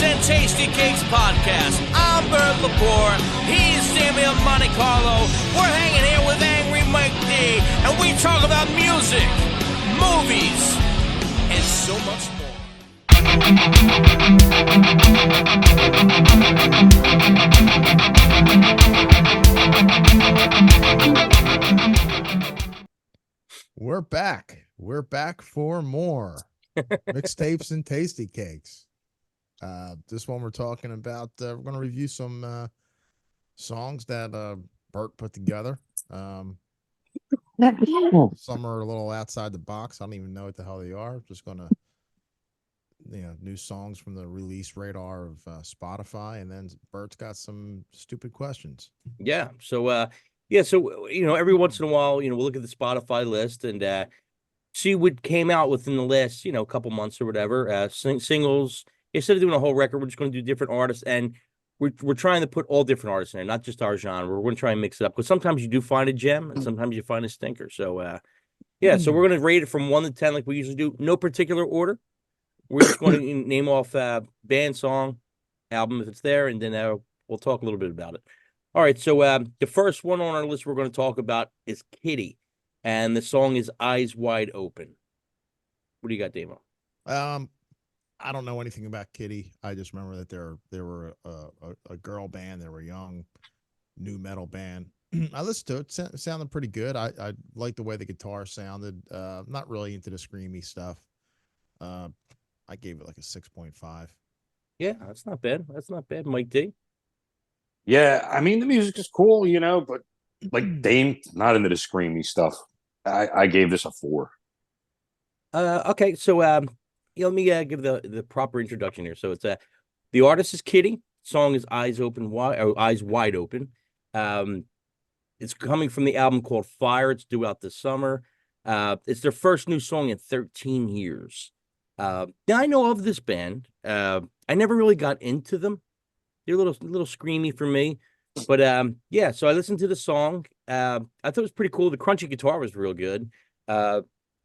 and Tasty Cakes podcast. I'm Bert Lepore. He's Samuel Monte Carlo. We're hanging here with Angry Mike D, and we talk about music, movies, and so much more. We're back. We're back for more mixtapes and tasty cakes. This one we're talking about. We're going to review some songs that Bert put together. Some are a little outside the box. I don't even know what the hell they are. Just going to, new songs from the release radar of Spotify, and then Bert's got some stupid questions. Yeah. So, every once in a while, we'll look at the Spotify list and see what came out within the last, couple months or whatever. Singles. Instead of doing a whole record, we're just going to do different artists, and we're trying to put all different artists in there, not just our genre. We're going to try and mix it up because sometimes you do find a gem, and sometimes you find a stinker. So, so we're going to rate it from 1 to 10, like we usually do. No particular order. We're just going to name off band, song, album if it's there, and then we'll talk a little bit about it. All right, so the first one on our list we're going to talk about is Kitty, and the song is Eyes Wide Open. What do you got, Damo? I don't know anything about Kitty. I just remember that they were a girl band. They were a young new metal band. I listened to it. It sounded pretty good. I liked the way the guitar sounded. Not really into the screamy stuff. I gave it like a 6.5. Yeah, that's not bad. That's not bad, Mike D. Yeah, I mean, the music is cool, but like Dame, not into the screamy stuff. I gave this a 4. Okay, so let me give the proper introduction here. So it's the artist is Kitty. Song is Eyes Wide Open. It's coming from the album called Fire. It's due out this summer. It's their first new song in 13 years. Now I know of this band. I never really got into them. They're a little screamy for me, but so I listened to the song. I thought it was pretty cool. The crunchy guitar was real good.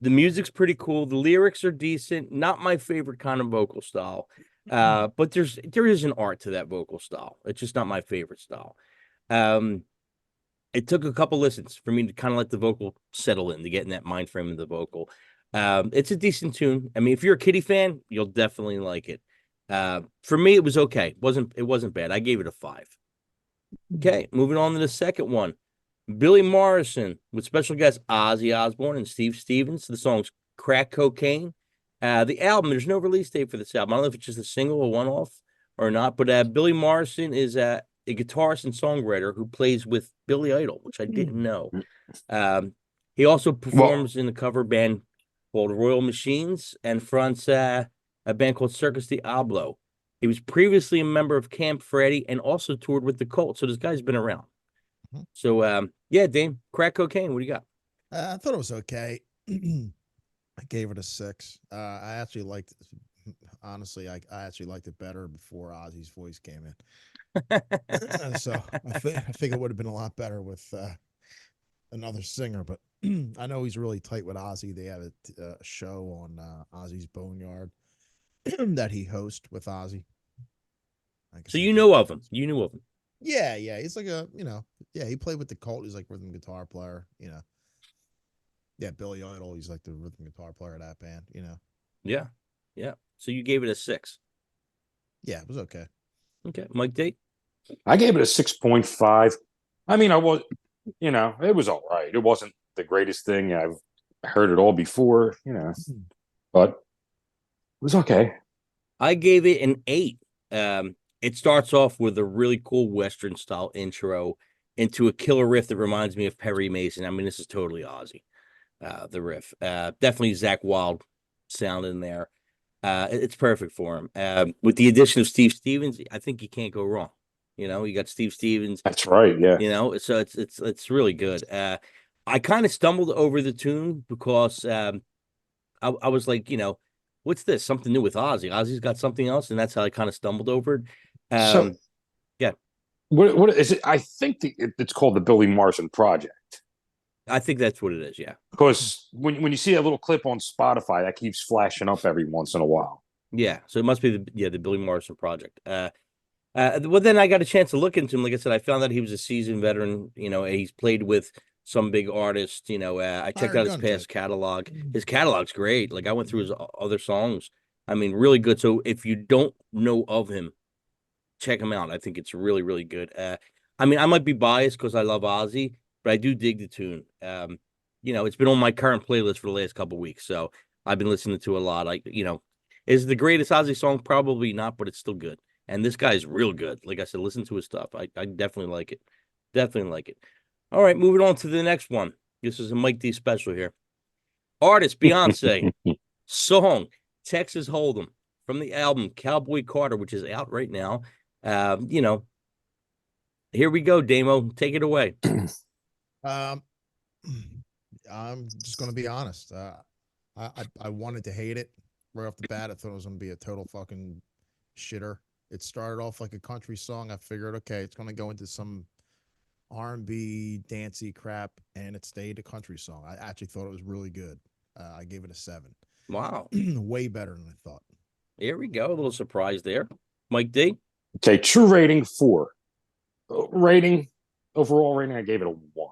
The music's pretty cool. The lyrics are decent. Not my favorite kind of vocal style, but there is an art to that vocal style. It's just not my favorite style. It took a couple listens for me to kind of let the vocal settle in, to get in that mind frame of the vocal. It's a decent tune. I mean, if you're a Kitty fan, you'll definitely like it. For me, it was okay. It wasn't bad. I gave it a 5. Okay, moving on to the second one. Billy Morrison with special guests Ozzy Osbourne and Steve Stevens. The song's Crack Cocaine. The album, there's no release date for this album. I don't know if it's just a single or one-off or not, but Billy Morrison is a guitarist and songwriter who plays with Billy Idol, which I didn't know. He also performs in a cover band called Royal Machines and fronts a band called Circus Diablo. He was previously a member of Camp Freddy and also toured with the Cult. So this guy's been around. So, Dame, Crack Cocaine, what do you got? I thought it was okay. I gave it a 6. I actually liked it. Honestly, I actually liked it better before Ozzy's voice came in. So I think it would have been a lot better with another singer, but I know he's really tight with Ozzy. They have a show on Ozzy's Boneyard that he hosts with Ozzy. So you know of him. You knew of him. Yeah. He's like he played with the Cult. He's like rhythm guitar player, Yeah, Billy Idol, he's like the rhythm guitar player of that band, Yeah. So you gave it a 6. Yeah, it was okay. Okay, Mike D. I gave it a 6.5. I mean, it was all right. It wasn't the greatest thing. I've heard it all before, but it was okay. I gave it an 8. It starts off with a really cool Western style intro into a killer riff that reminds me of Perry Mason. I mean, this is totally Ozzy, the riff. Definitely Zakk Wylde sound in there. It's perfect for him. With the addition of Steve Stevens, I think you can't go wrong. You got Steve Stevens. That's right. Yeah. So it's really good. I kind of stumbled over the tune because I was like, what's this? Something new with Ozzy. Ozzy's got something else, and that's how I kind of stumbled over it. Yeah. What is it? I think it's called the Billy Morrison Project. I think that's what it is. Yeah. Because when you see a little clip on Spotify, that keeps flashing up every once in a while. Yeah, so it must be the Billy Morrison project. Well, then I got a chance to look into him. Like I said, I found out he was a seasoned veteran. He's played with some big artists. I checked Hired out his gun past kid. catalog. His catalog's great. Like I went through his other songs. I mean, really good. So if you don't know of him, check him out. I think it's really, really good. I mean, I might be biased because I love Ozzy, but I do dig the tune. It's been on my current playlist for the last couple of weeks, so I've been listening to a lot. Is it the greatest Ozzy song? Probably not, but it's still good. And this guy's real good. Like I said, listen to his stuff. I definitely like it. Definitely like it. All right, moving on to the next one. This is a Mike D special here. Artist Beyonce. Song Texas Hold'em from the album Cowboy Carter, which is out right now. Here we go, Damo. Take it away. I'm just going to be honest. I wanted to hate it right off the bat. I thought it was going to be a total fucking shitter. It started off like a country song. I figured, okay, it's going to go into some R&B dancey crap, and it stayed a country song. I actually thought it was really good. I gave it a 7. Wow. Way better than I thought. Here we go. A little surprise there. Mike D. Okay, true rating 4. Overall rating, I gave it a 1.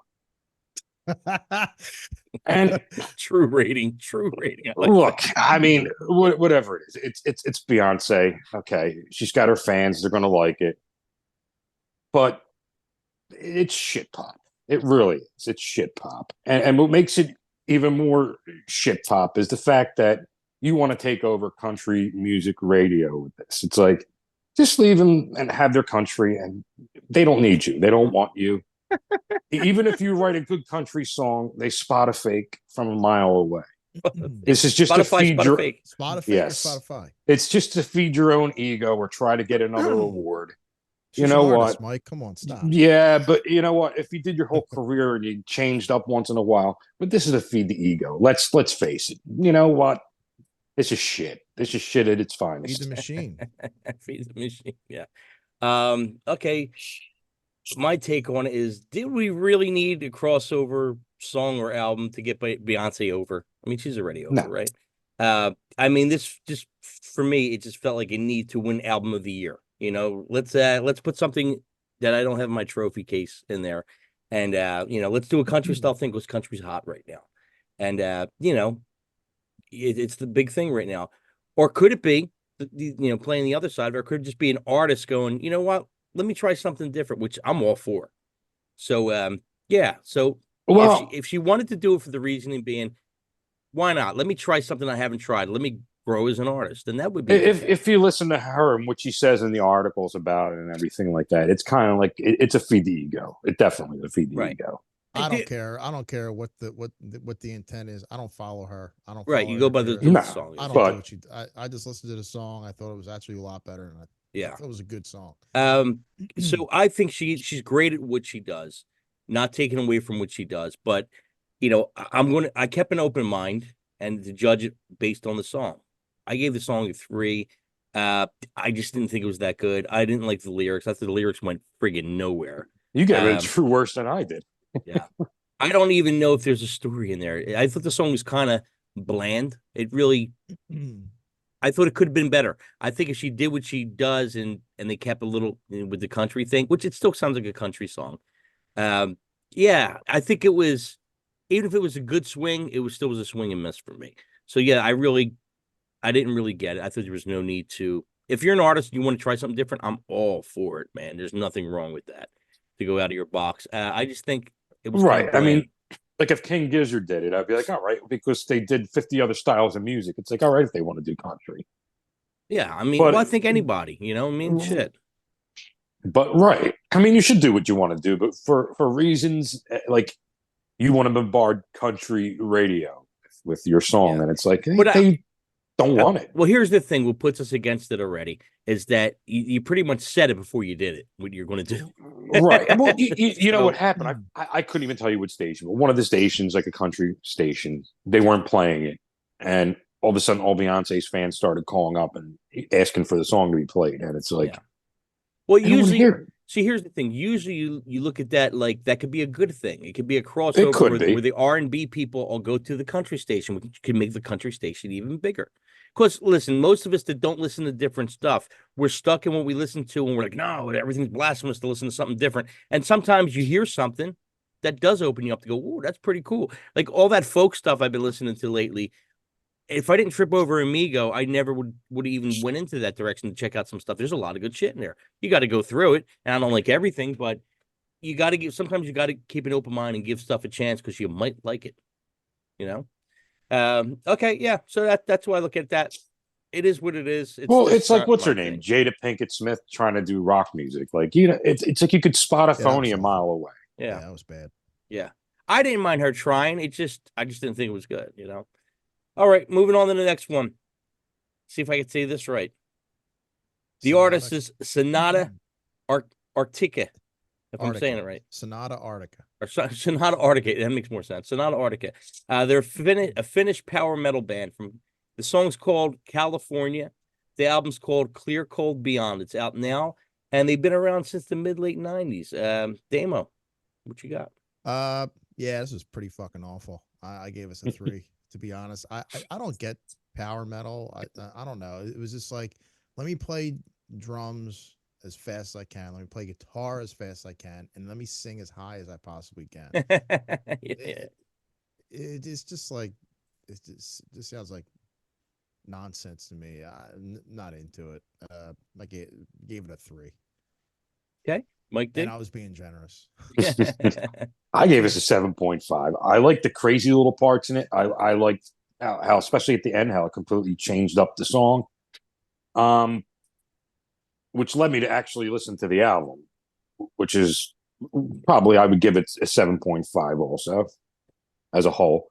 And True rating. look, I mean, whatever it is, it's Beyonce. Okay, she's got her fans; they're gonna like it. But it's shit pop. It really is. It's shit pop. And what makes it even more shit pop is the fact that you want to take over country music radio with this. It's like, just leave them and have their country, and they don't need you. They don't want you. Even if you write a good country song, they spot a fake from a mile away. This is just Spotify, to feed your Spotify. Yes. Or Spotify. It's just to feed your own ego or try to get another award. She's You know an artist, what? Mike? Come on, stop. Yeah, but you know what? If you did your whole career and you changed up once in a while, but this is to feed the ego. Let's face it. You know what? This is shit. This is shit at its Feed finest. the machine. Feed the machine. Yeah. Okay. My take on it is, did we really need a crossover song or album to get Beyonce over? I mean, she's already over, No. right? I mean, this just, for me, it just felt like a need to win album of the year. Let's put something that I don't have in my trophy case in there. And let's do a country style thing because country's hot right now. And it's the big thing right now. Or could it be playing the other side, or could it just be an artist going, you know what? Let me try something different, which I'm all for. So, yeah. So Well, if she wanted to do it for the reasoning being, why not? Let me try something I haven't tried. Let me grow as an artist. And that would be if you listen to her and what she says in the articles about it and everything like that, it's kind of like it's a feed the ego. It definitely is a feed the Right. ego. I don't care. I don't care what the intent is. I don't follow her. I don't. Right. follow You her go to by the care. No, song. I don't but- do what she. I just listened to the song. I thought it was actually a lot better, and Yeah. it was a good song. So I think she's great at what she does, not taking away from what she does, but I kept an open mind and to judge it based on the song. I gave the song a 3. I just didn't think it was that good. I didn't like the lyrics. I thought the lyrics went friggin' nowhere. You gave it a true worse than I did. Yeah. I don't even know if there's a story in there. I thought the song was kind of bland. It really, I thought it could have been better. I think if she did what she does and they kept a little with the country thing, which it still sounds like a country song. Yeah, I think it was, even if it was a good swing, it still was a swing and miss for me. So yeah, I didn't really get it. I thought there was no need to. If you're an artist, you want to try something different, I'm all for it, man. There's nothing wrong with that, to go out of your box. I just think it was Right. I mean, bland. like if King Gizzard did it, I'd be like, all right, because they did 50 other styles of music. It's like, all right, if they want to do country. Yeah, I mean, But- well, I think anybody, I mean, shit. But right. I mean, you should do what you want to do, but for reasons like you want to bombard country radio with your song, Yeah. and it's like But they don't want it. Well, here's the thing. What puts us against it already is that you pretty much said it before you did it, what you're going to do. Right. Well, you know So- what happened? I couldn't even tell you what station, but one of the stations, like a country station, they weren't playing it. And all of a sudden, all Beyonce's fans started calling up and asking for the song to be played. And it's like, Yeah. Well, I don't wanna usually, hear it. see, here's the thing. Usually you look at that like that could be a good thing. It could be a crossover could where, be. where the R&B people all go to the country station. We can make the country station even bigger. Because listen, most of us that don't listen to different stuff, we're stuck in what we listen to, and we're like, no, everything's blasphemous to listen to something different. And sometimes you hear something that does open you up to go, oh, that's pretty cool. Like all that folk stuff I've been listening to lately. If I didn't trip over Amigo, I never would even went into that direction to check out some stuff. There's a lot of good shit in there. You got to go through it, and I don't like everything, but you got to give. Sometimes you got to keep an open mind and give stuff a chance because you might like it. You know. Okay, yeah. So that's why I look at that. It is what it is. It's like, not what's my her name? thing. Jada Pinkett Smith trying to do rock music. Like, it's like you could spot a phony a mile away. Yeah, that was bad. Yeah, I didn't mind her trying. I just didn't think it was good. All right, moving on to the next one. See if I can say this right. The artist is Sonata Arctica, if I'm saying it right. Sonata Arctica. Or Sonata Arctica. That makes more sense. Sonata Arctica. They're a Finnish power metal band. The song's called California. The album's called Clear Cold Beyond. It's out now, and they've been around since the mid-late 90s. Damo, what you got? Yeah, this was pretty fucking awful. I gave us a 3. To be honest, I don't get power metal. I don't know. It was just like, let me play drums as fast as I can. Let me play guitar as fast as I can, and let me sing as high as I possibly can. It's just like this sounds like nonsense to me. I'm not into it. I gave it a 3. Okay, Mike did. And I was being generous. I gave us a 7.5. I like the crazy little parts in it. I liked how, especially at the end, how it completely changed up the song. Which led me to actually listen to the album, which is probably, I would give it a 7.5 also as a whole.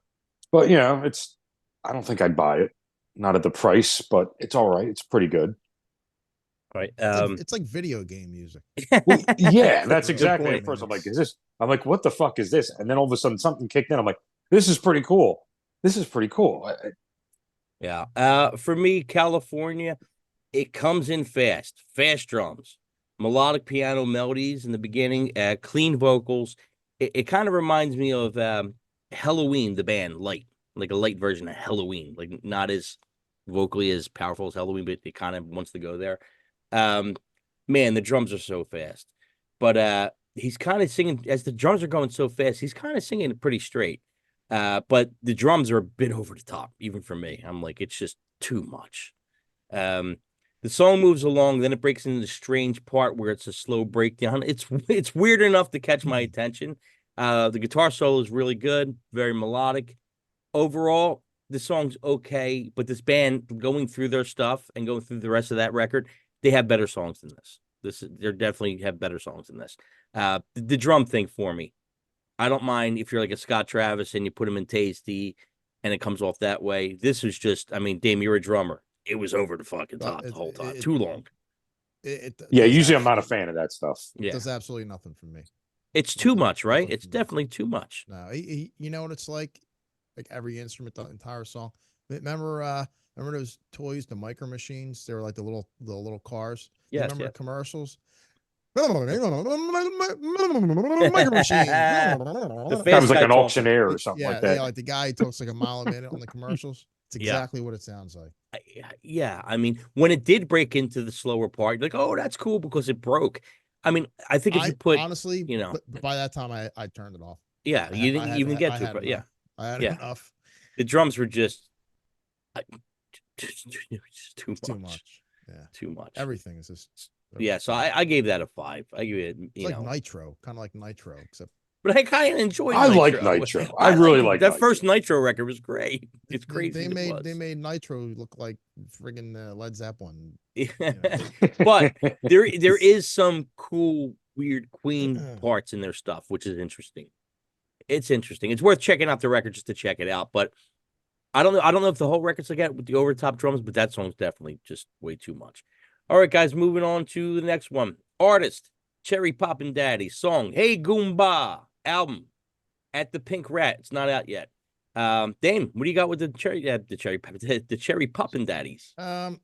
But, I don't think I'd buy it. Not at the price, but it's all right. It's pretty good. Right. It's like video game music. Well, yeah, that's Good exactly. point. At first, I'm like, I'm like, what the fuck is this? And then all of a sudden, something kicked in. I'm like, this is pretty cool. This is pretty cool. Yeah. For me, California, it comes in fast drums, melodic piano melodies in the beginning, clean vocals. It kind of reminds me of Halloween, the band Light, like a light version of Halloween, like not as vocally as powerful as Halloween, but it kind of wants to go there. Man, the drums are so fast, but he's kind of singing as the drums are going so fast. He's kind of singing it pretty straight, but the drums are a bit over the top, even for me. I'm like, it's just too much. The song moves along, then it breaks into the strange part where it's a slow breakdown. It's weird enough to catch my attention. The guitar solo is really good, very melodic. Overall, the song's okay, but this band going through their stuff and going through the rest of that record, they have better songs than this. They definitely have better songs than this. The drum thing for me, I don't mind if you're like a Scott Travis and you put him in Tasty and it comes off that way. This was just, I mean, Dame, you're a drummer. It was over the fucking top the whole time. Too long. Usually I'm not a fan of that stuff. It does absolutely nothing for me. It's too much, right? It's definitely too much. No, you know what it's like every instrument, the entire song. Remember those toys, the micro machines? They were like the little cars. Yeah. Remember the commercials? Micro machine. That was like an auctioneer or something like that. Yeah, like the guy who talks like a mile a minute on the commercials. It's exactly what it sounds like. Yeah, I mean, when it did break into the slower part, like, oh, that's cool because it broke. I mean, I think if you put honestly, by that time I turned it off. Yeah, you didn't even get to it, but yeah, I had enough. The drums were just too much. Yeah, too much. Everything is just. Yeah, so I gave that a 5. I give it, it's like Nitro, kind of like Nitro, except. But I kind of enjoyed. I like Nitro. I really like that first Nitro record was great. It's crazy. They made Nitro look like friggin' Led Zeppelin. But there is some cool, weird Queen parts in their stuff, which is interesting. It's interesting. It's worth checking out the record just to check it out. But I don't know if the whole record's like that with the over the top drums, but that song's definitely just way too much. All right, guys, moving on to the next one. Artist Cherry Poppin' Daddy, song Hey Goomba. Album at the Pink Rat. It's not out yet. Dame, what do you got with the Cherry Poppin' Daddies? I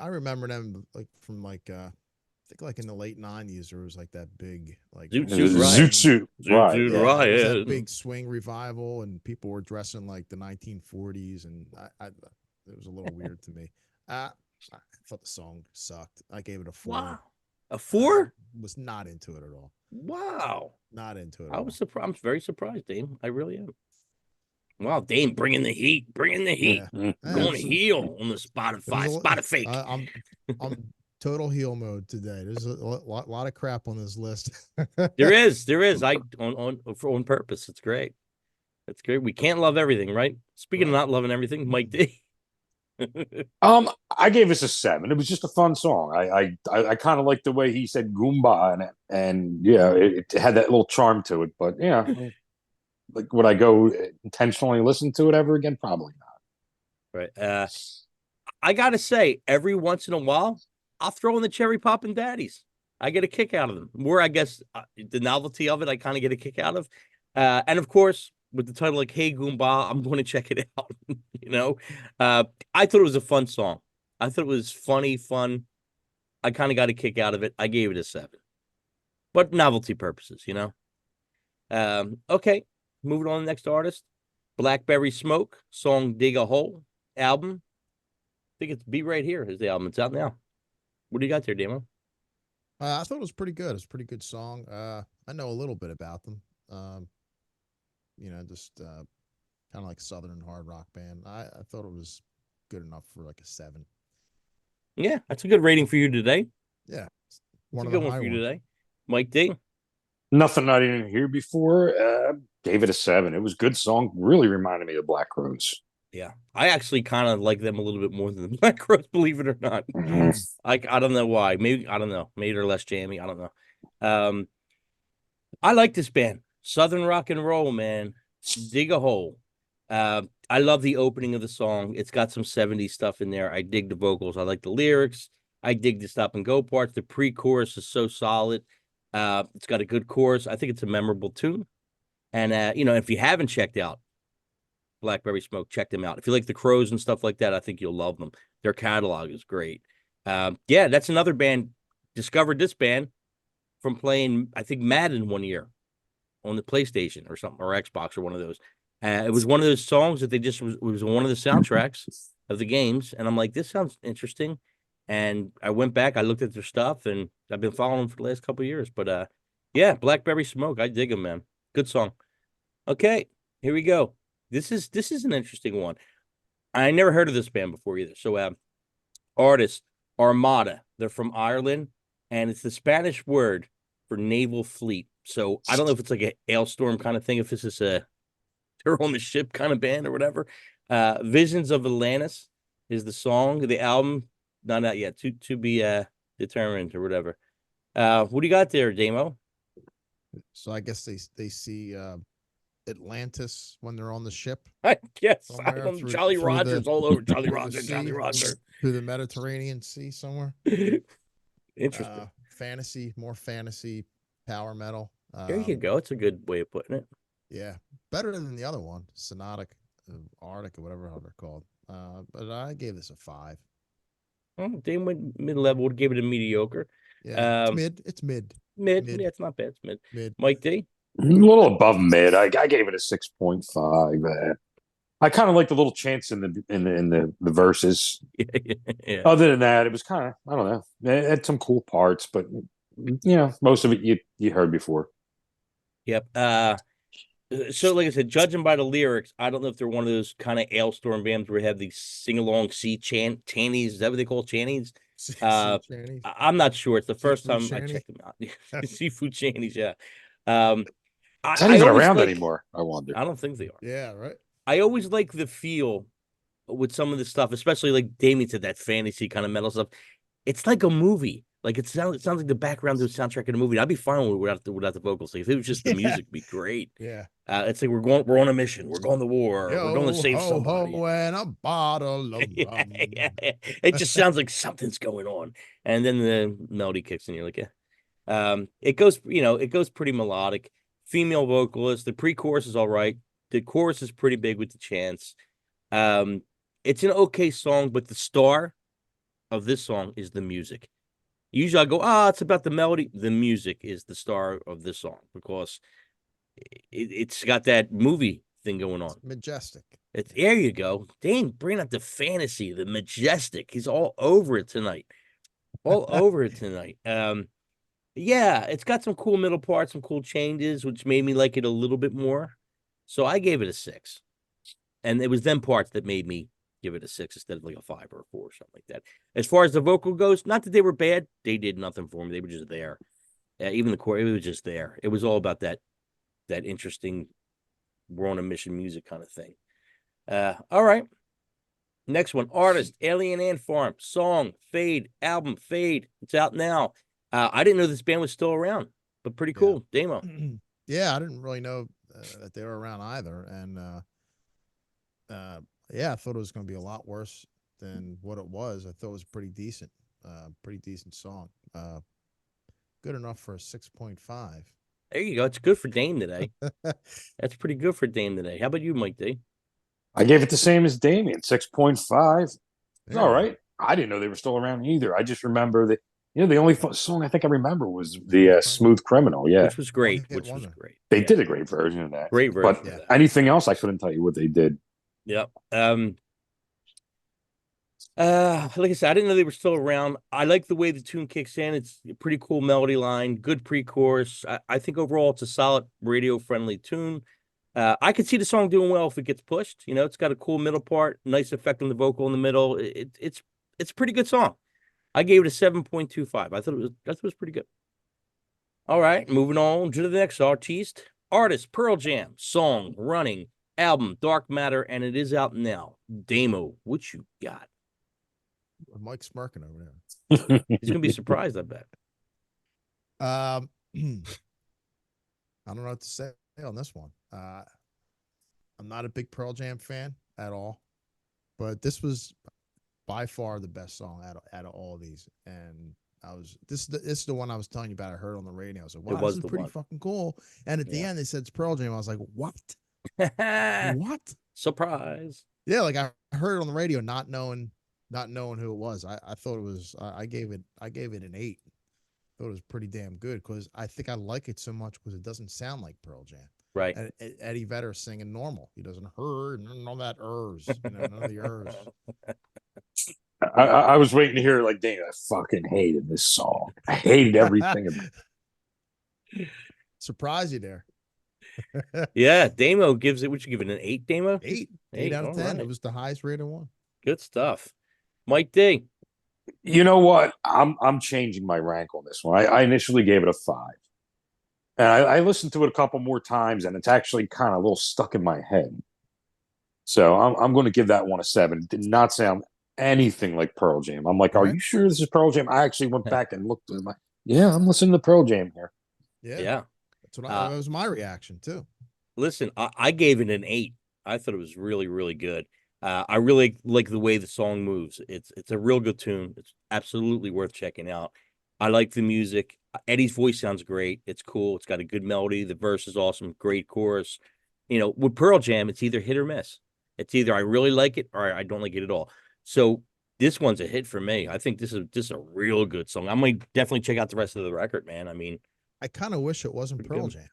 remember them from I think like in the late 90s there was like that big like Zoot Riot. That big swing revival and people were dressing like the 1940s and It was a little weird to me. I thought the song sucked. I gave it a 4. Wow. A 4? Was not into it at all. Wow. Not into it. I was surprised. I'm very surprised, Dame. I really am. Wow, Dame, bringing the heat. Bringing the heat. Yeah. Going to heel on the Spotify. Spotify. I'm total heel mode today. There's a lot of crap on this list. There is. I on purpose. It's great. That's great. We can't love everything, right? Speaking of not loving everything, Mike D. I gave this a 7. It was just a fun song. I kind of liked the way he said Goomba in it, and yeah, it had that little charm to it. But yeah, like would I go intentionally listen to it ever again? Probably not. Right. I gotta say, every once in a while, I'll throw in the Cherry Poppin' Daddies. I get a kick out of them. More, I guess, the novelty of it, I kind of get a kick out of. And of course, with the title like "Hey Goomba," I'm going to check it out. I thought it was a fun song. I thought it was funny, fun. I kind of got a kick out of it. I gave it a 7, but novelty purposes, Okay, moving on to the next artist, Blackberry Smoke, song "Dig a Hole," album. I think it's "Be Right Here" is the album. It's out now. What do you got there, Damo? I thought it was pretty good. It's a pretty good song. I know a little bit about them. Just kind of like Southern hard rock band. I thought it was good enough for like a 7. Yeah, that's a good rating for you today. Yeah, One a good one for you today, Mike D. Nothing I didn't hear before. Gave it a 7. It was a good song. Really reminded me of Black Crowes. Yeah, I actually kind of like them a little bit more than the Black Crowes, believe it or not. I don't know why. Maybe I don't know. Maybe they're less jammy. I don't know. I like this band, Southern rock and roll, man. Dig a Hole. I love the opening of the song. It's got some 70s stuff in there. I dig the vocals. I like the lyrics. I dig the stop and go parts. The pre-chorus is so solid. It's got a good chorus. I think it's a memorable tune. And if you haven't checked out Blackberry Smoke, check them out. If you like the Crows and stuff like that, I think you'll love them. Their catalog is great. That's another band. Discovered this band from playing, I think, Madden one year on the PlayStation or something, or Xbox, or one of those. It was one of those songs that was one of the soundtracks of the games, and I'm like, this sounds interesting. And I went back, I looked at their stuff, and I've been following them for the last couple of years. But Blackberry Smoke, I dig them, man. Good song. Okay, here we go. This is an interesting one. I never heard of this band before either. So, artist Armada. They're from Ireland, and it's the Spanish word for naval fleet. So I don't know if it's like a hailstorm kind of thing, if this is they're on the ship kind of band or whatever. Visions of Atlantis is the song. The album, not out yet, to be determined or whatever. What do you got there, Damo? So I guess they see Atlantis when they're on the ship. I guess. Jolly Rogers all over. Jolly Roger, Jolly Roger. Through the Mediterranean Sea somewhere. Interesting. More fantasy, power metal. There you go. It's a good way of putting it. Yeah. Better than the other one, Sonotic, Arctic, or whatever they're called. But I gave this a 5. They went mid-level, gave it a mediocre. Yeah, it's mid. Mid. Yeah, it's not bad. It's mid. Mike D? A little above mid. I gave it a 6.5. I kind of like the little chants in the verses. Yeah. Other than that, it was kind of, I don't know. It had some cool parts, but most of it you heard before. Yep. So like I said, judging by the lyrics, I don't know if they're one of those kind of hailstorm bands where they have these sing-along chanties. Is that what they call chanties? I'm not sure. It's the first time I checked them out. Seafood chanties, yeah. It's not even around anymore, I wonder. I don't think they are. Yeah, right. I always like the feel with some of the stuff, especially like Damien said, that fantasy kind of metal stuff. It's like a movie. Like it sounds like the background to a soundtrack in a movie. I'd be fine without the vocals. Like if it was just the music, it'd be great. Yeah. It's like we're on a mission. We're going to war. We're going to save somebody. And a bottle of rum. Yeah. It just sounds like something's going on. And then the melody kicks in. You're like, yeah. It goes pretty melodic. Female vocalist. The pre-chorus is all right. The chorus is pretty big with the chants. It's an okay song, but the star of this song is the music. Usually I go, it's about the melody. The music is the star of this song because it's got that movie thing going on. It's majestic. There you go. Dane, bring up the fantasy, the majestic. He's all over it tonight. All over it tonight. Yeah, it's got some cool middle parts, some cool changes, which made me like it a little bit more. So I gave it a 6. And it was them parts that made me give it a 6 instead of like a 5 or a 4 or something like that. As far as the vocal goes, not that they were bad. They did nothing for me. They were just there. Even the chorus, it was just there. It was all about that interesting, we're on a mission music kind of thing. All right. Next one, artist, Alien Ant Farm, song, Fade, album, Fade. It's out now. I didn't know this band was still around, but pretty cool. Demo. Yeah, I didn't really know that they were around either. And yeah, I thought it was going to be a lot worse than what it was. I thought it was pretty decent song. Good enough for a 6.5. There you go. It's good for Dame today. That's pretty good for Dame today. How about you, Mike D? I gave it the same as Damien, 6.5. It's Yeah. all right. I didn't know they were still around either. I just remember that, the only song I think I remember was the Smooth Criminal. Yeah. Which was great. They did a great version of that. Great version. But anything else, I couldn't tell you what they did. Yep. Like I said, I didn't know they were still around. I like the way the tune kicks in. It's a pretty cool melody line, good pre-chorus. I think overall it's a solid radio-friendly tune. I could see the song doing well if it gets pushed. It's got a cool middle part, nice effect on the vocal in the middle. It's a pretty good song. I gave it a 7.25. I thought it was pretty good. All right, moving on to the next artist, Pearl Jam, song, Running, album, Dark Matter, and it is out now. Damo, what you got? Mike's smirking over there. He's gonna be surprised, I bet. I don't know what to say on this one. I'm not a big Pearl Jam fan at all, but this was by far the best song out of all of these. And this is the one I was telling you about. I heard on the radio. I was like, wow, this is pretty fucking cool. And at the end, they said it's Pearl Jam. I was like, what? What? Surprise. Yeah, like I heard it on the radio, not knowing who it was. I thought it was. I gave it an 8. Thought it was pretty damn good because I think I like it so much because it doesn't sound like Pearl Jam. Right. And Eddie Vedder singing normal. He doesn't none of that none of the ers. I was waiting to hear like, dang, I fucking hated this song. I hated everything about it. Surprise you there. Yeah, Damo gives it. Would you give it an 8, Damo? 8 out of 10. Right. It was the highest rated one. Good stuff. Mike D. You know what? I'm changing my rank on this one. I initially gave it a 5. And I listened to it a couple more times, and it's actually kind of a little stuck in my head. So I'm going to give that one a 7. It did not sound anything like Pearl Jam. I'm like, are you sure this is Pearl Jam? I actually went back and looked at it. Like, yeah, I'm listening to Pearl Jam here. Yeah. That's what that was my reaction too. Listen, I gave it an 8. I thought it was really, really good. I really like the way the song moves. It's a real good tune. It's absolutely worth checking out. I like the music. Eddie's voice sounds great. It's cool. It's got a good melody. The verse is awesome. Great chorus. With Pearl Jam, it's either hit or miss. It's either I really like it or I don't like it at all. So this one's a hit for me. I think this is a real good song. I might definitely check out the rest of the record, man. I mean, I kind of wish it wasn't Pearl Jam.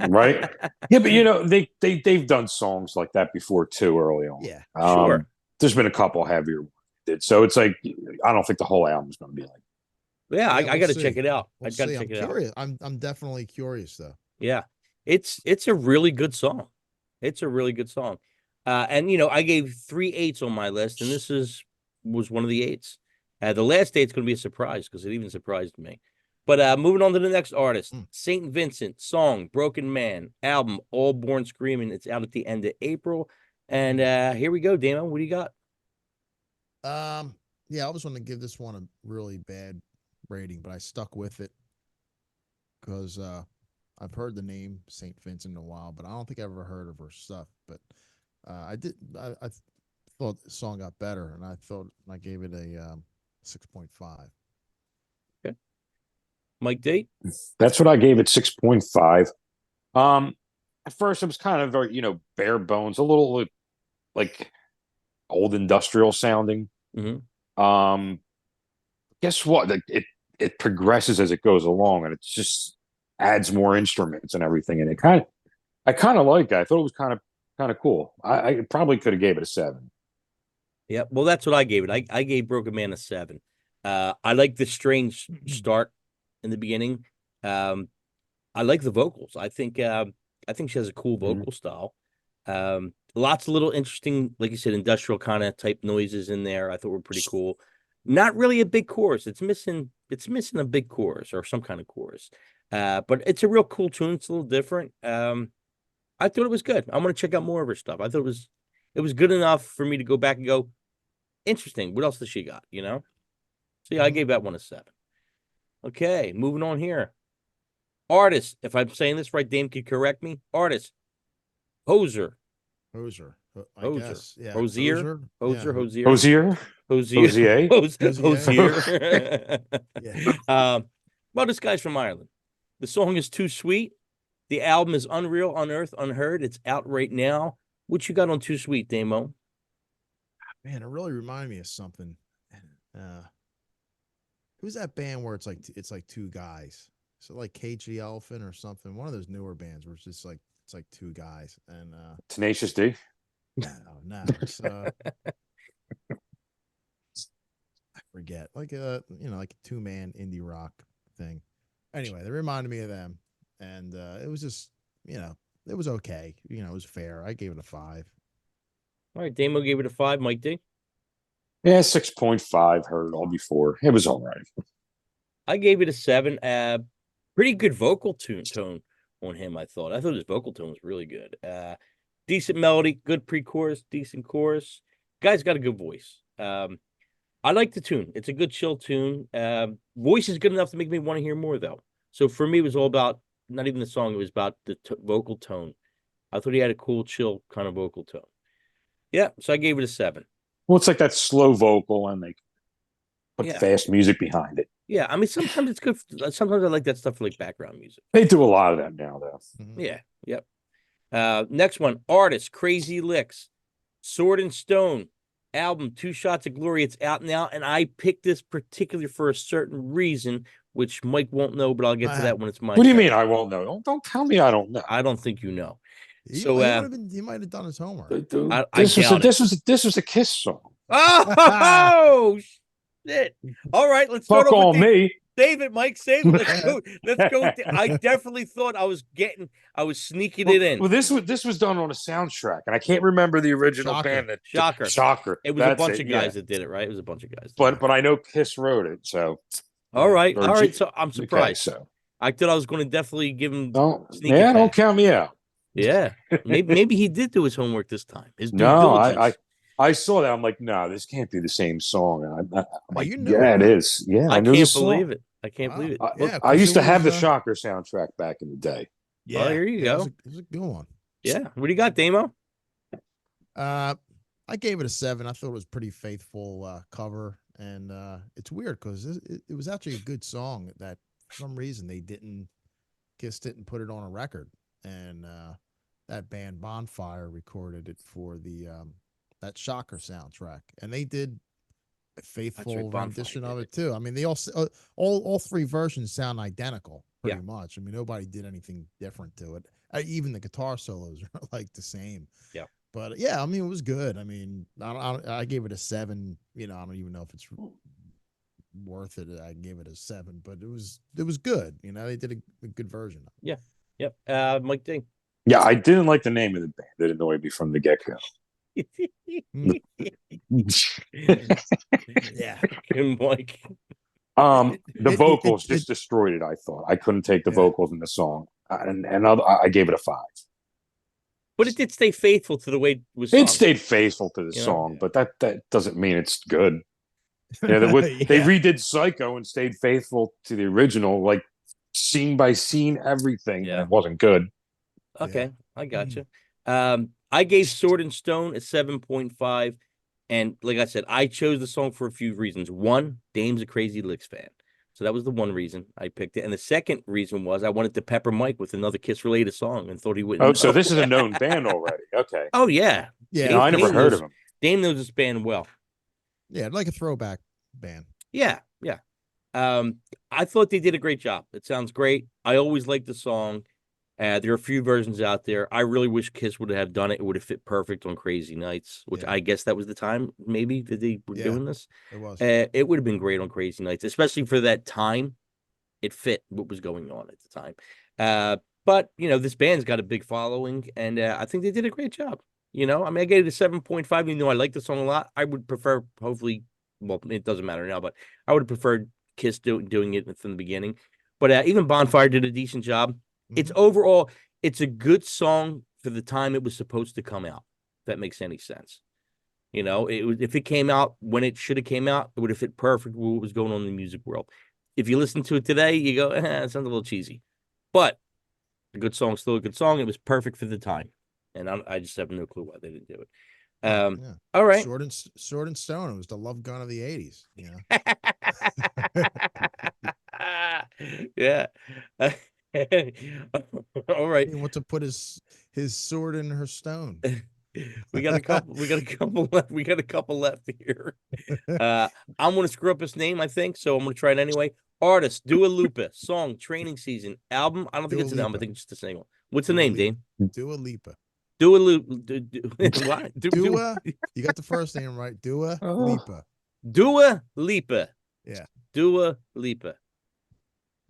Right? Yeah, but they've done songs like that before too early on. Yeah, sure. There's been a couple heavier ones. So it's like I don't think the whole album's going to be like. Yeah, I got to check it out. I got to check it out. I'm definitely curious though. Yeah, it's a really good song. It's a really good song. And I gave 3 8s on my list, and this was one of the 8s. The last 8's going to be a surprise because it even surprised me. But moving on to the next artist, St. Vincent, song, Broken Man, album, All Born Screaming. It's out at the end of April. And here we go, Damon. What do you got? Yeah, I was going to give this one a really bad rating, but I stuck with it because I've heard the name St. Vincent in a while, but I don't think I've ever heard of her stuff. But I thought the song got better, and I gave it a 6.5. Okay. Mike D? That's what I gave it, 6.5. At first it was kind of very, bare bones, a little like old industrial sounding. Mm-hmm. Guess what? It progresses as it goes along, and it just adds more instruments and everything. And I kind of like it. I thought it was kind of kind of cool. I probably could have gave it a 7. Yeah, well, that's what I gave it. I gave Broken Man a 7. I like the strange start in the beginning. I like the vocals. I think she has a cool vocal style. Lots of little interesting, like you said, industrial kind of type noises in there. I thought were pretty cool. Not really a big chorus. It's missing a big chorus or some kind of chorus. But it's a real cool tune. It's a little different. I thought it was good. I'm gonna check out more of her stuff. I thought it was good enough for me to go back and go, interesting. What else does she got? You know? So yeah, I gave that one a 7. Okay, moving on here. Artist, if I'm saying this right, Dame could correct me. Artist, Hozier. Hozier. I Hozier. guess. Yeah. Hozier. Hozier. Yeah. Hozier. Hozier. Hozier. Yeah. Well, this guy's from Ireland. The song is Too Sweet. The album is Unreal, Unearthed, Unheard. It's out right now. What you got on Too Sweet, Damo? Man, it really reminded me of something. Who's that band where it's like two guys? So like Cage the Elephant or something. One of those newer bands where it's just like it's like two guys and Tenacious D. No, it's I forget. Like like a 2-man indie rock thing. Anyway, they reminded me of them, and it was just it was okay. It was fair. I gave it a 5. All right, Damo gave it a 5. Mike D. Yeah, 6.5. Heard it all before. It was all right. I gave it a 7. Pretty good vocal tone on him, I thought. I thought his vocal tone was really good. Decent melody, good pre-chorus, decent chorus. Guy's got a good voice. I like the tune. It's a good chill tune. Voice is good enough to make me want to hear more, though. So for me, it was all about, not even the song, it was about the vocal tone. I thought he had a cool, chill kind of vocal tone. Yeah, so I gave it a 7. Well, it's like that slow vocal and they put fast music behind it. Yeah, I mean, sometimes it's good. Sometimes I like that stuff for like background music. They do a lot of that now, though. Mm-hmm. Yeah, yep. Next one, artist, Crazy Lixx, Sword and Stone, album, 2 Shots of Glory. It's out now, and I picked this particularly for a certain reason, which Mike won't know, but I'll get to that when it's my What do you turn. mean I won't know? Don't tell me I don't know. I don't think you know. He might have done his homework. This was a Kiss song. Oh, shit. All right, let's start Fuck off on me. Save it, Mike. Save it. Let's go. I definitely thought I was sneaking it in. Well, this was done on a soundtrack, and I can't remember the original band. Shocker. It was a bunch of guys that did it, right? It was a bunch of guys. But I know Kiss wrote it, so. All right. So I'm surprised. Okay, so I thought I was going to definitely give him. Don't count me out. Yeah, maybe he did do his homework this time. I saw that. I'm like, no, this can't be the same song. And I'm like, it is. Yeah, I can't believe it. I can't believe it. I used to have the Shocker soundtrack back in the day. Yeah, here you go. It was a good one. Yeah. What do you got, Damo? I gave it a 7. I thought it was pretty faithful cover, and it's weird because it was actually a good song that for some reason Kiss didn't put it on a record, and that band Bonfire recorded it for the that Shocker soundtrack, and they did a faithful rendition of it too. I mean, they all 3 versions sound identical pretty much. I mean, nobody did anything different to it. Even the guitar solos are like the same. Yeah. But yeah, I mean, it was good. I mean, I gave it a 7. I don't even know if it's worth it. I gave it a 7, but it was good. They did a good version of it. Yeah. Yep. Mike D. Yeah, I didn't like the name of the band. It annoyed me from the get-go. Yeah. Mike. The vocals just destroyed it. I thought I couldn't take the vocals in the song, and I gave it a 5. But it did stay faithful to the way it was. It stayed faithful to the song, but that doesn't mean it's good. They redid Psycho and stayed faithful to the original, like scene by scene, everything. Yeah, it wasn't good. Okay, I got you. I gave Sword and Stone a 7.5. And like I said, I chose the song for a few reasons. One, Dame's a Crazy Lixx fan. So that was the one reason I picked it. And the second reason was I wanted to pepper Mike with another Kiss-related song and thought he wouldn't. Oh, so this is a known band already. Okay. Oh, yeah. Yeah. No, I never heard of him. Dame knows this band well. Yeah, like a throwback band. Yeah. I thought they did a great job. It sounds great. I always liked the song. There are a few versions out there. I really wish Kiss would have done it. It would have fit perfect on Crazy Nights, which I guess that was the time maybe that they were doing this. It was. It would have been great on Crazy Nights, especially for that time. It fit what was going on at the time. But this band's got a big following, and I think they did a great job. I mean, I gave it a 7.5, even though I like the song a lot. I would prefer, hopefully, well, it doesn't matter now, but I would have preferred Kiss doing it from the beginning. But even Bonfire did a decent job. It's overall, it's a good song for the time it was supposed to come out. If that makes any sense. If it came out when it should have came out, it would have fit perfect with what was going on in the music world. If you listen to it today, you go, it sounds a little cheesy. But a good song, still a good song. It was perfect for the time. And I just have no clue why they didn't do it. All right. Sword and Stone. It was the love gun of the 80s. Yeah. All right. He wants to put his sword in her stone. We got a couple left. We got a couple left here. I'm gonna screw up his name, I think, so I'm gonna try it anyway. Artist, Dua Lipa. Song, Training Season. Album, I don't think it's an album. I think it's just a single. What's the name, Dean? Dua Lipa. Dua Lipa. What? Dua. You got the first name right. Dua Lipa. Dua Lipa. Yeah. Dua Lipa.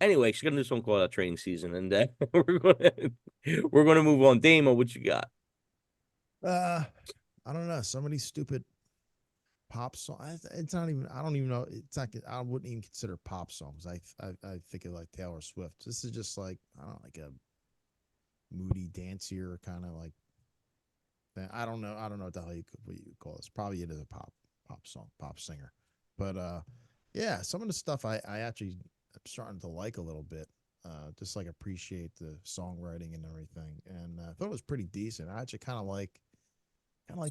Anyway, she's got a new song called Training Season, and we're gonna move on. Damo, what you got? I don't know. Some of these stupid pop songs. It's not even. I don't even know. It's not. I wouldn't even consider pop songs. I think of like Taylor Swift. This is just like, I don't know, like a moody, dancier kind of like. I don't know. I don't know what the hell you call this. Probably it is a pop song, pop singer. But yeah, some of the stuff I actually am starting to like a little bit. Just like appreciate the songwriting and everything, and I thought it was pretty decent. I actually kind of like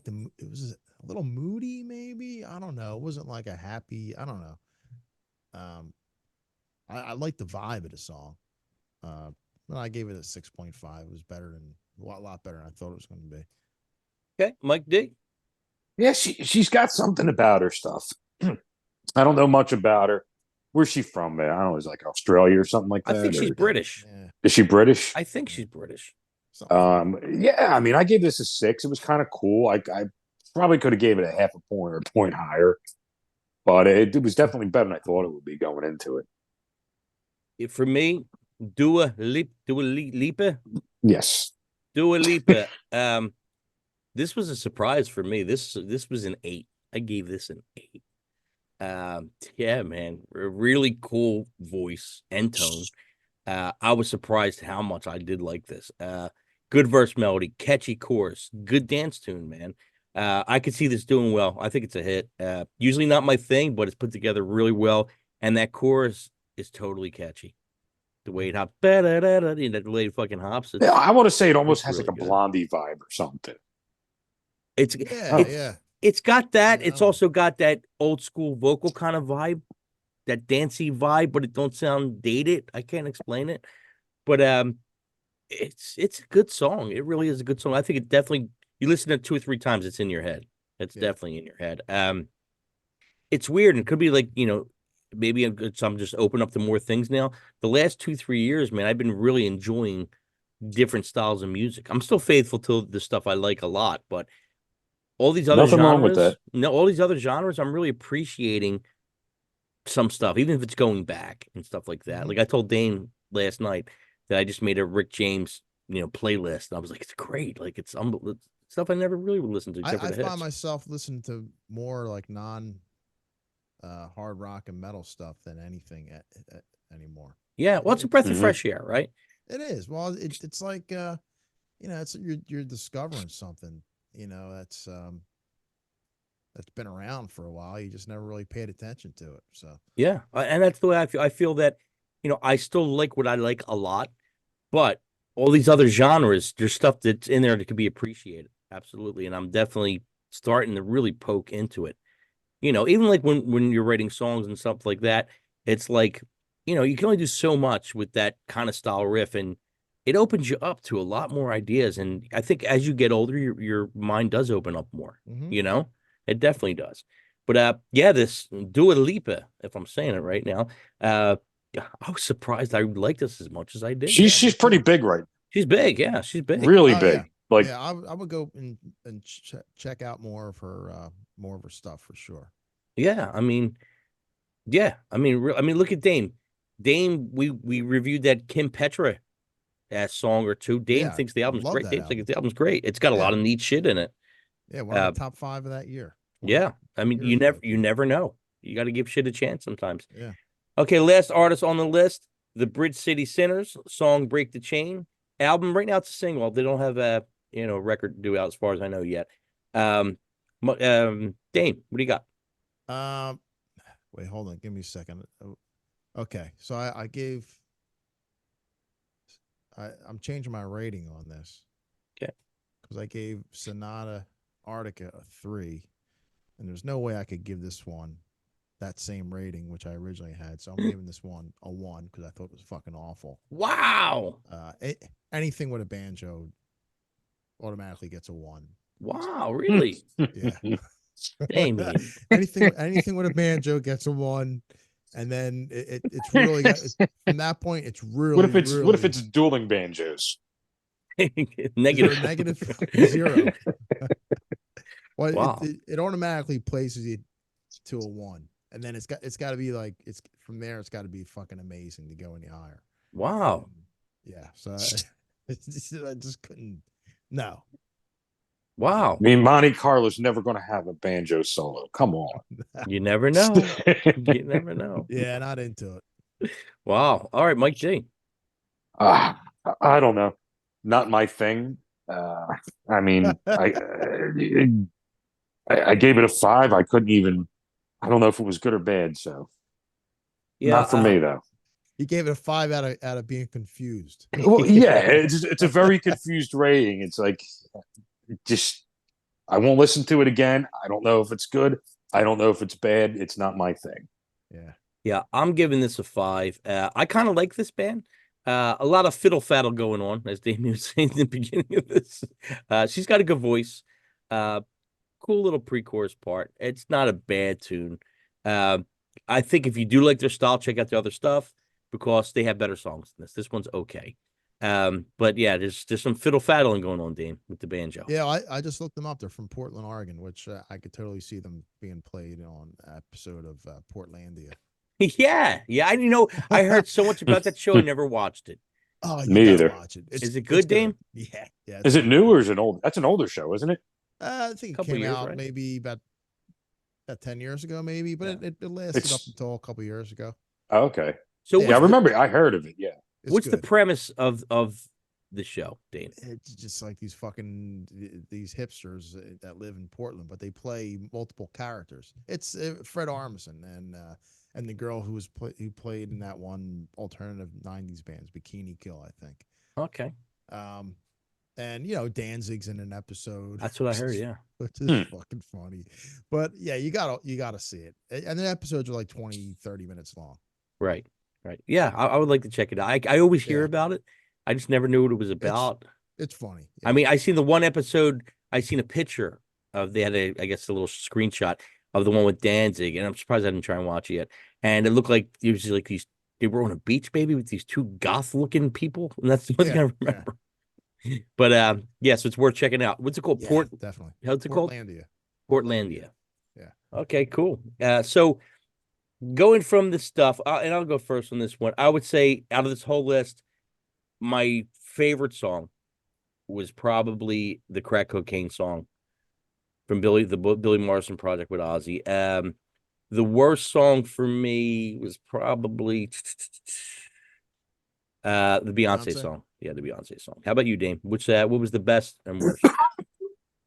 the. It was a little moody, maybe. I don't know. It wasn't like a happy. I don't know. I like the vibe of the song. But I gave it a 6.5. It was better than a lot better than I thought it was going to be. Okay, Mike D. Yeah, she's got something about her stuff. I don't know much about her. Where's she from, man? I don't know, it's like Australia or something like that. I think she's British. Yeah. Is she British? I think she's British. Yeah, I mean, I gave this a 6. It was kind of cool. I probably could have gave it a half a point or a point higher, but it was definitely better than I thought it would be going into it. For me, Dua Lipa. Yes. Dua Lipa. This was a surprise for me. This was an 8. I gave this an 8. Yeah, man, a really cool voice and tone. I was surprised how much I did like this. Good verse melody, catchy chorus, good dance tune, man. I could see this doing well. I think it's a hit. Usually not my thing, but it's put together really well. And that chorus is totally catchy. The way it hops, the way it fucking hops. Yeah, I want to say it almost has really like a good. Blondie vibe or something. It's got that. It's also got that old school vocal kind of vibe, that dancey vibe, but it don't sound dated. I can't explain it, but it's a good song. It really is a good song. I think it definitely. You listen to it 2 or 3 times, it's in your head. It's definitely in your head. It's weird, and it could be like, maybe I'm just open up to more things now. The last 2-3 years, man, I've been really enjoying different styles of music. I'm still faithful to the stuff I like a lot, but all these other Nothing genres, wrong with that. No, all these other genres, I'm really appreciating some stuff, even if it's going back and stuff like that. Mm-hmm. Like I told Dane last night that I just made a Rick James, playlist, and I was like, it's great. Like it's stuff I never really would listen to. I find myself listening to more like non hard rock and metal stuff than anything anymore. Yeah, well, it's a breath of fresh air, right? It is. Well, it's like it's you're discovering something, that's been around for a while. You just never really paid attention to it. So yeah, and that's the way I feel. I feel that I still like what I like a lot, but all these other genres, there's stuff that's in there that could be appreciated. Absolutely, and I'm definitely starting to really poke into it. Even like when you're writing songs and stuff like that, it's like, you can only do so much with that kind of style riff, and it opens you up to a lot more ideas. And I think as you get older, your mind does open up more. Mm-hmm. It definitely does. But this Dua Lipa, if I'm saying it right now, I was surprised I liked this as much as I did. She's pretty big, right? She's big. Yeah, she's big. Really Oh, big. yeah. Like, Yeah, I would go and check out more of her stuff for sure. Yeah, I mean, look at Dame. Dame, we reviewed that Kim Petra song or two. Dame Yeah, thinks the album's love great. that Dame album. thinks the album's great. It's got a lot Yeah. of neat shit in it. Yeah, one of the top 5 of that year. Yeah, I mean, years ago. you never know. You got to give shit a chance sometimes. Yeah. Okay, last artist on the list, the Bridge City Sinners, song "Break the Chain." Album right now, it's a single. They don't have a record due out as far as I know yet. Dame, what do you got? Wait, hold on. Give me a second. Okay, so I'm changing my rating on this. Okay. Because I gave Sonata Arctica a 3, and there's no way I could give this one that same rating, which I originally had. So I'm giving this one a 1 because I thought it was fucking awful. Wow. Anything with a banjo automatically gets a 1. Wow, really? Yeah. Damien. anything with a banjo gets a 1, and then it's really from that point it's really. what if it's dueling banjos? Negative. Negative 0. Well, Wow. it automatically places it to a 1, and then it's got to be like from there. It's got to be fucking amazing to go any higher. Wow. Yeah. So I just couldn't. No. Wow. I mean, Monte Carlo's never going to have a banjo solo. Come on. You never know. You never know. Yeah, not into it. Wow. All right, Mike G. I don't know. Not my thing. I mean, I gave it a 5. I couldn't even. I don't know if it was good or bad. So, Yeah, not for me though. He gave it a 5 out of being confused. Well, yeah, it's a very confused rating. It's like, just I won't listen to it again. I don't know if it's good. I don't know if it's bad. It's not my thing. Yeah. Yeah, I'm giving this a 5. I kind of like this band. A lot of fiddle faddle going on, as Damien was saying in the beginning of this. She's got a good voice. Cool little pre-chorus part. It's not a bad tune. I think if you do like their style, check out the other stuff because they have better songs than this. This one's okay. But yeah, there's some fiddle faddling going on, Dane, with the banjo. Yeah, I just looked them up. They're from Portland, Oregon, which I could totally see them being played on an episode of Portlandia. Yeah. I heard so much about that show. I never watched it. Oh, you Me gotta either. watch it. Is it good, Dame? Yeah. Is it new or is it old? That's an older show, isn't it? I think it Couple came years, out right? maybe about 10 years ago, maybe, but it lasted up until a couple years ago. Oh, okay. So Yeah, Yeah, I remember. I heard of it. Yeah. what's the premise of the show, Dane? It's just like these hipsters that live in Portland, but they play multiple characters. It's Fred Armisen and the girl who played in that one alternative 90s bands, Bikini Kill, I think. Okay. And Danzig's in an episode. That's what I heard, yeah. Which is fucking funny. But yeah, you gotta see it. And the episodes are like 20, 30 minutes long. Right. Yeah, I would like to check it out. I always hear about it. I just never knew what it was about. It's funny. Yeah. I mean, I seen the one episode, I seen a picture they had a little screenshot of the one with Danzig, and I'm surprised I didn't try and watch it yet. And it looked like it was like they were on a beach, maybe, with these two goth looking people. And that's the one thing I remember. Yeah. But so it's worth checking out. What's it called? Yeah, definitely. How's it called? Portlandia. Yeah. Okay, cool. So going from the stuff, and I'll go first on this one. I would say out of this whole list, my favorite song was probably the Crack Cocaine song from the Billy Morrison project with Ozzy. The worst song for me was probably the Beyonce song. Yeah, the Beyonce song. How about you, Dame? What was the best and worst?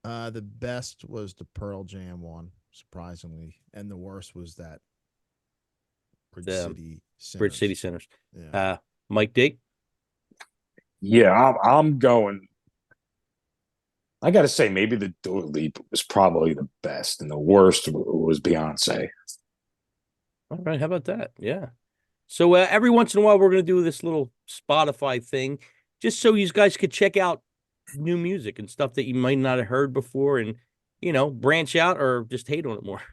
The best was the Pearl Jam one, surprisingly, and the worst was that Bridge City Sinners. Yeah. Mike D. Yeah, I'm going. I got to say, maybe the Dua Lipa was probably the best, and the worst was Beyonce. All right, how about that? Yeah. So every once in a while, we're going to do this little Spotify thing, just so you guys could check out new music and stuff that you might not have heard before, and branch out or just hate on it more.